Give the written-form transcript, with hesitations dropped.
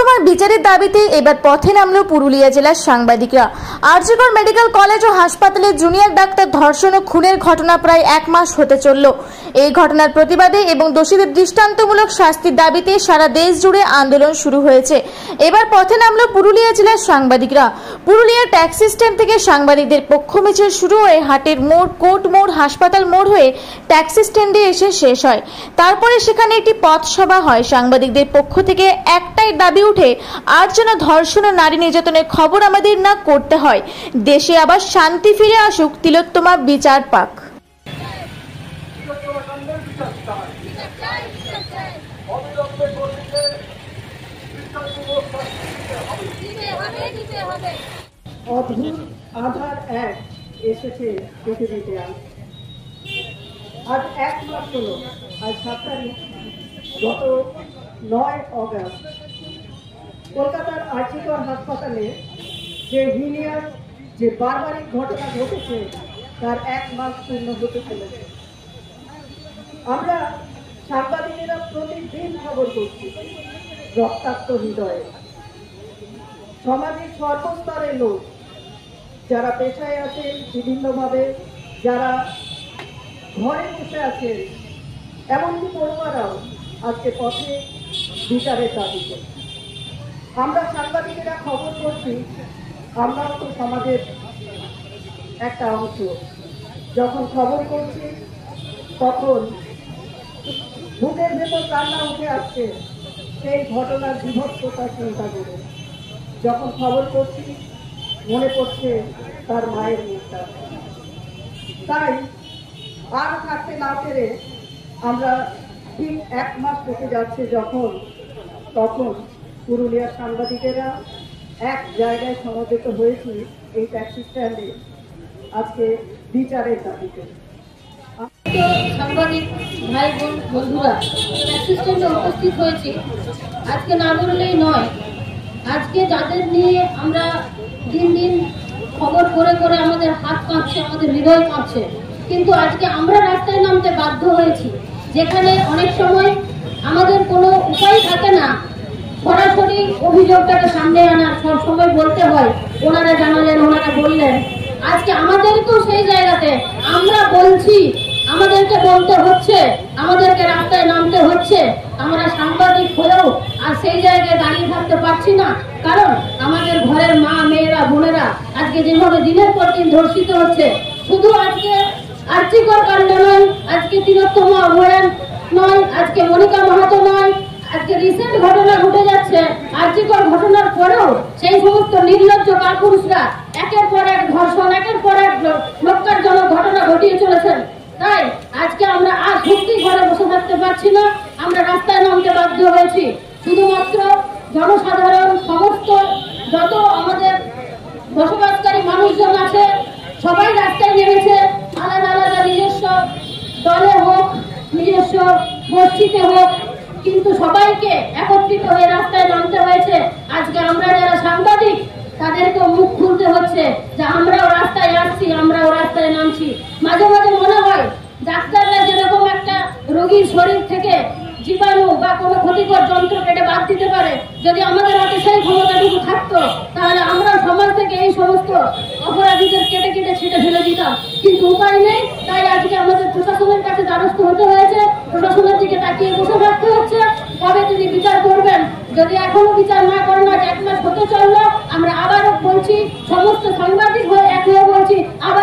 তিলোত্তমার বিচারের দাবিতে এবার পথে নামল পুরুলিয়া জেলার সাংবাদিকরা। আরজিকর মেডিকেল কলেজ ও হাসপাতালে জুনিয়র ডাক্তার ধর্ষণ ও খুনের ঘটনা প্রায় এক মাস হতে চলল। এই ঘটনার প্রতিবাদে এবং দোষীদের দৃষ্টান্তমূলক শাস্তির দাবিতে সারা দেশ জুড়ে আন্দোলন শুরু হয়েছে। এবার পথে নামল পুরুলিয়া জেলার সাংবাদিকরা। পুরুলিয়ার ট্যাক্সি স্ট্যান্ড থেকে সাংবাদিকদের পক্ষ মিছিল শুরু হয়ে হাটের মোড়, কোর্ট মোড়, হাসপাতাল মোড় হয়ে ট্যাক্সি স্ট্যান্ডে এসে শেষ হয়। তারপরে সেখানে একটি পথসভা হয়। সাংবাদিকদের পক্ষ থেকে একটাই দাবি উঠে, আর যেন ধর্ষণ ও নারী নির্যাতনের খবর আমাদের না করতে হয়। দেশে আবার শান্তি ফিরে আসুক, তিলোত্তমা বিচার পাক। অদ্ভুত আধার এক এসেছে পৃথিবীতে। আজ এক মাস হলো, আজ 7 তারিখ, গত 9 অগস্ট কলকাতার আরজিকর হাসপাতালে যে হিনিয়াস, যে বারবারিক ঘটনা ঘটেছে তার এক মাস পূর্ণ হতে চলেছে। আমরা সাংবাদিকেরা প্রতিদিন খবর করছি রক্তাক্ত হৃদয়ে। সমাজের সর্বস্তরের লোক যারা পেশায় আছেন বিভিন্নভাবে, যারা ঘরে বসে আছেন, এমনকি পড়ুয়ারাও আজকে পথে বিচারের দাবিতে। আমরা সাংবাদিকেরা খবর করছি, আমরাও তো সমাজের একটা অংশ। যখন খবর করছি তখন বুকের ভেতর কান্না উঠে আসছে সেই ঘটনার বিভৎসতা চিন্তা করে। যখন খবর করছি মনে পড়ছে তার মায়ের মুখটা। তাই আর থাকতে না পেরে আমরা ঠিক এক মাস থেকে যাচ্ছে তখন পুরুলিয়ার সাংবাদিকেরা এক জায়গায় সমবেত হয়েছি এই ট্যাক্সি স্ট্যান্ডে আজকে বিচারের দাবিতে। সাংবাদিক ভাই বোন বন্ধুরা ট্যাক্সি স্ট্যান্ডে উপস্থিত হয়েছি। আজকে না বললেই নয়, আজকে যাদের নিয়ে আমরা দিন দিন খবর করে করে আমাদের হাত কাঁপছে, আমাদের হৃদয় কাঁপছে, কিন্তু আজকে আমরা রাস্তায় নামতে বাধ্য হয়েছি। যেখানে অনেক সময় আমাদের কোনো উপায় থাকে না সরাসরি অভিযোগটাকে সামনে আনার, সব সময় বলতে হয় ওনারা জানালেন, ওনারা বললেন। আজকে আমাদেরকেও সেই জায়গাতে আমরা বলছি, আমাদেরকে বলতে হচ্ছে, আমাদেরকে রাস্তায় নামতে হচ্ছে। আমরা সাংবাদিক হয়েও আর সেই জায়গায় দাঁড়িয়ে থাকতে পারছি না, কারণ আমাদের ঘরের মা, মেয়েরা, বোনেরা আজকে যেভাবে দিনের পর দিন ধর্ষিত হচ্ছে। শুধু আজকে আরজিকর কাণ্ড নয়, আজকে তিলোত্তমা অভয়ান নয়, আজকে মনিকা মাহাতো নয়, আজকে রিসেন্ট ঘটনা ঘটে যাচ্ছে। আরজিকর ঘটনার পরেও সেই সমস্ত নির্লজ্জ কাপুরুষরা একের পর এক ধর্ষণ, একের পর এক লক্ষ্যজনক ঘটনা ঘটিয়ে চলেছেন। তাই আজকে আমরা আর সত্যি ঘরে বসে থাকতে পারছি না, আমরা রাস্তায় নামতে বাধ্য হয়েছি। শুধুমাত্র জনসাধারণ, সমস্ত যত আমাদের বসবাসকারী মানুষজন আছে সবাই রাস্তায় নেমেছে। আলাদা আলাদা নিজস্ব দলে হোক, নিজস্ব গোষ্ঠীতে হোক, কিন্তু সবাইকে একত্রিত হয়ে রাস্তায় নামতে হয়েছে। আজকে আমরা যারা সাংবাদিক তাদেরকেও মুখ খুলতে হচ্ছে যে আমরাও রাস্তায় আসছি, আমরাও রাস্তায় নামছি। মাঝে মাঝে মনে হয় ডাক্তাররা যেরকম একটা রোগীর শরীর থেকে জীবাণু বা কোনো ক্ষতিকর যন্ত্র কেটে বাদ দিতে পারে, যদি আমাদের হাতে সেই ক্ষমতাটুকু থাকতো তাহলে আমরা সমাজ থেকে এই সমস্ত অপরাধীদের কেটে কেটে ছেটে ফেলে দিতাম। কিন্তু উপায় নেই, তাই আজকে আমাদের প্রশাসনের কাছে দ্বারস্থ হতে হয়েছে, প্রশাসনের দিকে তাকিয়ে বসে থাকতে হচ্ছে। কবে তিনি বিচার করবেন? যদি এখনো বিচার না করেন, আজ 1 মাস হতে চললো, আমরা আবারও বলছি, সমস্ত সাংবাদিক হয়ে এক হয়ে বলছি, আবার